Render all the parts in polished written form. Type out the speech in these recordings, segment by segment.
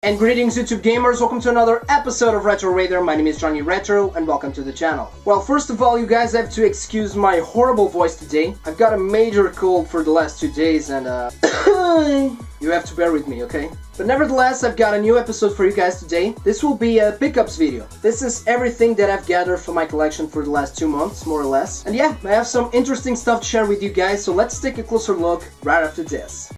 And greetings YouTube gamers, welcome to another episode of Retro Raider. My name is Johnny Retro and welcome to the channel. Well, first of all, you guys have to excuse my horrible voice today. I've got a major cold for the last 2 days and you have to bear with me, okay? But nevertheless, I've got a new episode for you guys today. This will be a pickups video. This is everything that I've gathered from my collection for the last 2 months, more or less. And yeah, I have some interesting stuff to share with you guys, so let's take a closer look right after this.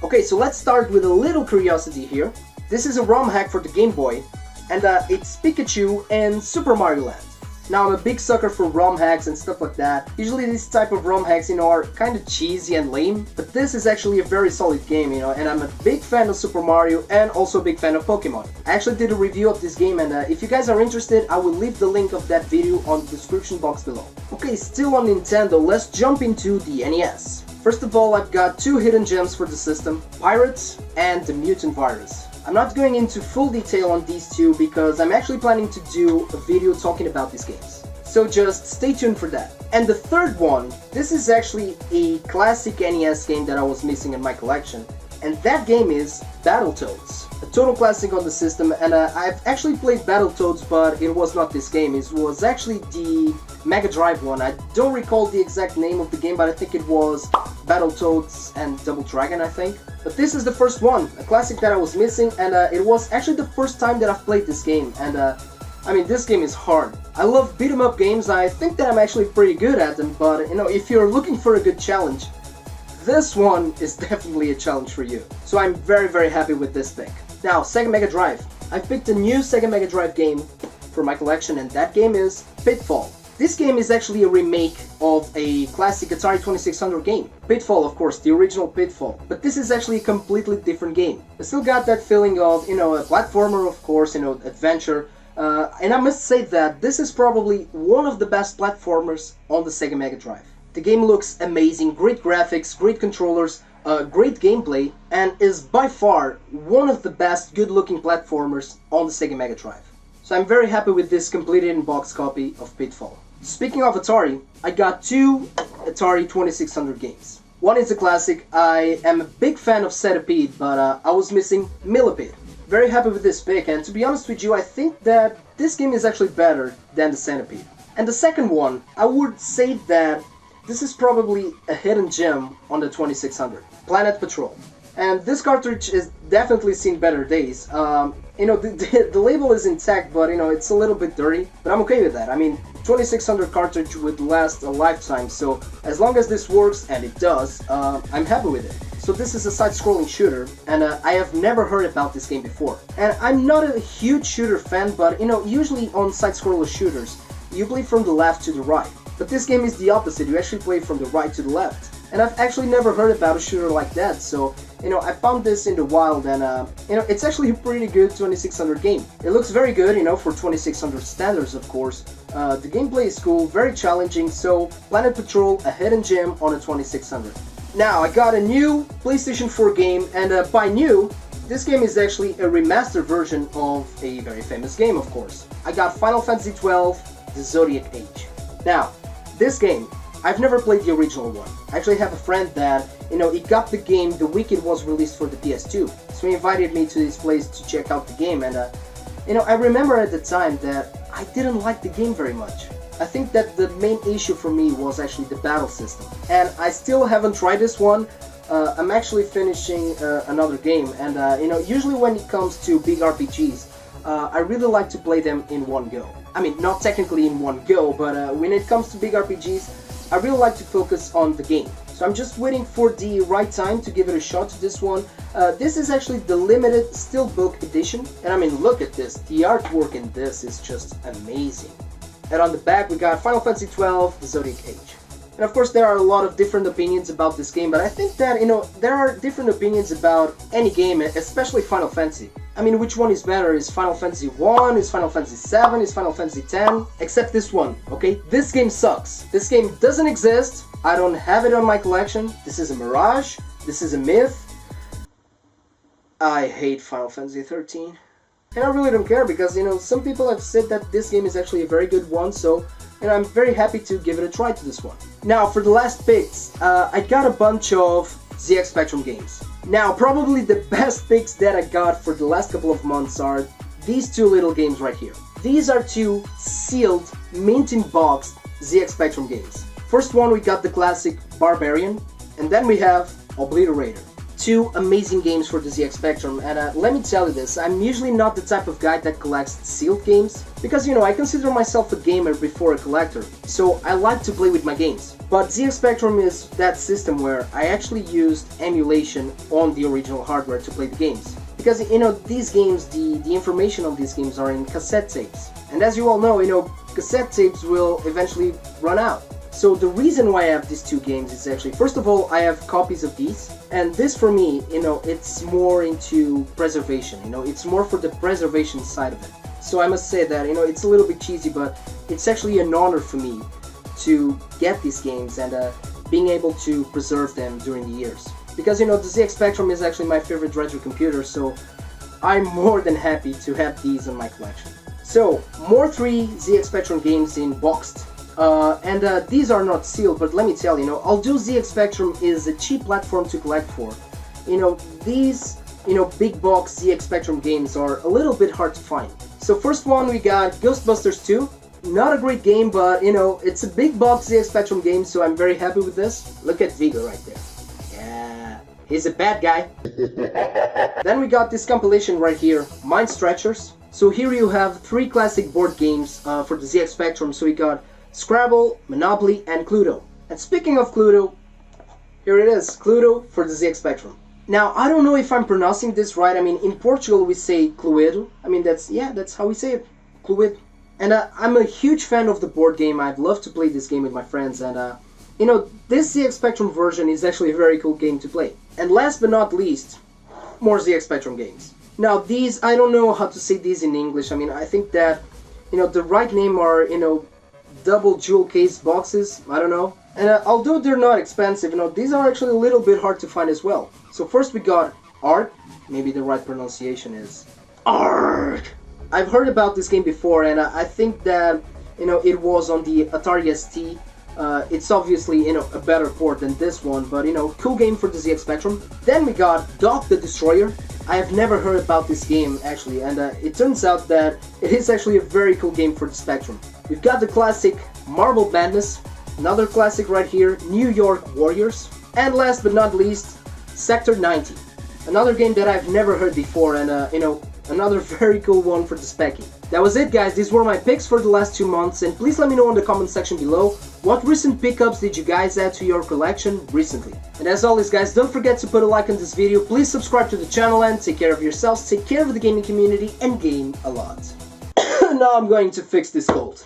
Okay, so let's start with a little curiosity here. This is a ROM hack for the Game Boy, and it's Pikachu and Super Mario Land. Now, I'm a big sucker for ROM hacks and stuff like that. Usually these type of ROM hacks, are kind of cheesy and lame, but this is actually a very solid game, and I'm a big fan of Super Mario and also a big fan of Pokemon. I actually did a review of this game, and if you guys are interested, I will leave the link of that video on the description box below. Okay, still on Nintendo, let's jump into the NES. First of all, I've got 2 hidden gems for the system, Pirates and the Mutant Virus. I'm not going into full detail on these two because I'm actually planning to do a video talking about these games. So just stay tuned for that. And the third one, this is actually a classic NES game that I was missing in my collection, and that game is Battletoads. A total classic on the system, and I've actually played Battletoads, but it was not this game. It was actually the Mega Drive one. I don't recall the exact name of the game, but I think it was Battletoads and Double Dragon, I think. But this is the first one, a classic that I was missing, and it was actually the first time that I've played this game, and this game is hard. I love beat 'em up games. I think that I'm actually pretty good at them, but if you're looking for a good challenge, this one is definitely a challenge for you. So I'm very happy with this pick. Now, Sega Mega Drive. I picked a new Sega Mega Drive game for my collection, and that game is Pitfall. This game is actually a remake of a classic Atari 2600 game. Pitfall, of course, the original Pitfall. But this is actually a completely different game. I still got that feeling of, a platformer, of course, adventure. And I must say that this is probably one of the best platformers on the Sega Mega Drive. The game looks amazing, great graphics, great controllers, great gameplay, and is by far one of the best good-looking platformers on the Sega Mega Drive. So I'm very happy with this completed in-box copy of Pitfall. Speaking of Atari, I got 2 Atari 2600 games. One is a classic. I am a big fan of Centipede, but I was missing Millipede. Very happy with this pick, and to be honest with you, I think that this game is actually better than the Centipede. And the second one, I would say that this is probably a hidden gem on the 2600, Planet Patrol. And this cartridge has definitely seen better days. The label is intact, but it's a little bit dirty, but I'm okay with that. 2600 cartridge would last a lifetime, so as long as this works, and it does, I'm happy with it. So this is a side-scrolling shooter, and I have never heard about this game before. And I'm not a huge shooter fan, but usually on side-scroller shooters, you play from the left to the right. But this game is the opposite, you actually play from the right to the left. And I've actually never heard about a shooter like that, so, I found this in the wild, and, it's actually a pretty good 2600 game. It looks very good, for 2600 standards, of course. The gameplay is cool, very challenging, so Planet Patrol, a hidden gem on a 2600. Now, I got a new PlayStation 4 game, and by new, this game is actually a remastered version of a very famous game, of course. I got Final Fantasy XII, The Zodiac Age. Now, this game, I've never played the original one. I actually have a friend that, he got the game the week it was released for the PS2. So he invited me to his place to check out the game, and I remember at the time that I didn't like the game very much. I think that the main issue for me was actually the battle system. And I still haven't tried this one. I'm actually finishing another game, and usually when it comes to big RPGs, I really like to play them in one go. Not technically in one go, but when it comes to big RPGs, I really like to focus on the game. So I'm just waiting for the right time to give it a shot to this one. This is actually the limited steelbook edition, and look at this. The artwork in this is just amazing. And on the back we got Final Fantasy XII, The Zodiac Age. And of course there are a lot of different opinions about this game, but I think that, there are different opinions about any game, especially Final Fantasy. I mean, which one is better? Is Final Fantasy 1? Is Final Fantasy 7? Is Final Fantasy 10? Except this one, okay? This game sucks. This game doesn't exist. I don't have it on my collection. This is a mirage. This is a myth. I hate Final Fantasy 13. And I really don't care because, some people have said that this game is actually a very good one, so, I'm very happy to give it a try to this one. Now, for the last picks, I got a bunch of ZX Spectrum games. Now, probably the best picks that I got for the last couple of months are these two little games right here. These are two sealed, mint-in-box ZX Spectrum games. First one, we got the classic Barbarian, and then we have Obliterator. Two amazing games for the ZX Spectrum, and let me tell you this, I'm usually not the type of guy that collects sealed games, because I consider myself a gamer before a collector, so I like to play with my games. But ZX Spectrum is that system where I actually used emulation on the original hardware to play the games. Because, these games, the information on these games are in cassette tapes. And as you all know, cassette tapes will eventually run out. So the reason why I have these two games is actually, first of all, I have copies of these, and this for me, it's more into preservation, it's more for the preservation side of it. So I must say that, it's a little bit cheesy, but it's actually an honor for me to get these games and being able to preserve them during the years. Because, the ZX Spectrum is actually my favorite retro computer, so I'm more than happy to have these in my collection. So, more 3 ZX Spectrum games in boxed. These are not sealed, but let me tell you, although ZX Spectrum is a cheap platform to collect for, these, big box ZX Spectrum games are a little bit hard to find. So first one, we got Ghostbusters 2. Not a great game, but, it's a big box ZX Spectrum game, so I'm very happy with this. Look at Vigo right there. Yeah, he's a bad guy. Then we got this compilation right here, Mind Stretchers. So here you have 3 classic board games for the ZX Spectrum, so we got Scrabble, Monopoly, and Cluedo. And speaking of Cluedo, here it is, Cluedo for the ZX Spectrum. Now, I don't know if I'm pronouncing this right. I mean, in Portugal we say Cluedo. I mean, that's how we say it, Cluedo. And I'm a huge fan of the board game. I'd love to play this game with my friends. And, this ZX Spectrum version is actually a very cool game to play. And last but not least, more ZX Spectrum games. Now, these, I don't know how to say these in English. I mean, I think that, the right name are, double jewel case boxes, I don't know. And although they're not expensive, these are actually a little bit hard to find as well. So first we got Ark, maybe the right pronunciation is Ark. I've heard about this game before, and I think that, it was on the Atari ST. It's obviously, a better port than this one, but, cool game for the ZX Spectrum. Then we got Doc the Destroyer. I have never heard about this game, actually, and it turns out that it is actually a very cool game for the Spectrum. We've got the classic Marble Madness, another classic right here, New York Warriors, and last but not least, Sector 90. Another game that I've never heard before, and, another very cool one for the Specky. That was it, guys. These were my picks for the last 2 months, and please let me know in the comment section below what recent pickups did you guys add to your collection recently. And as always, guys, don't forget to put a like on this video, please subscribe to the channel, and take care of yourselves, take care of the gaming community, and game a lot. Now I'm going to fix this cold.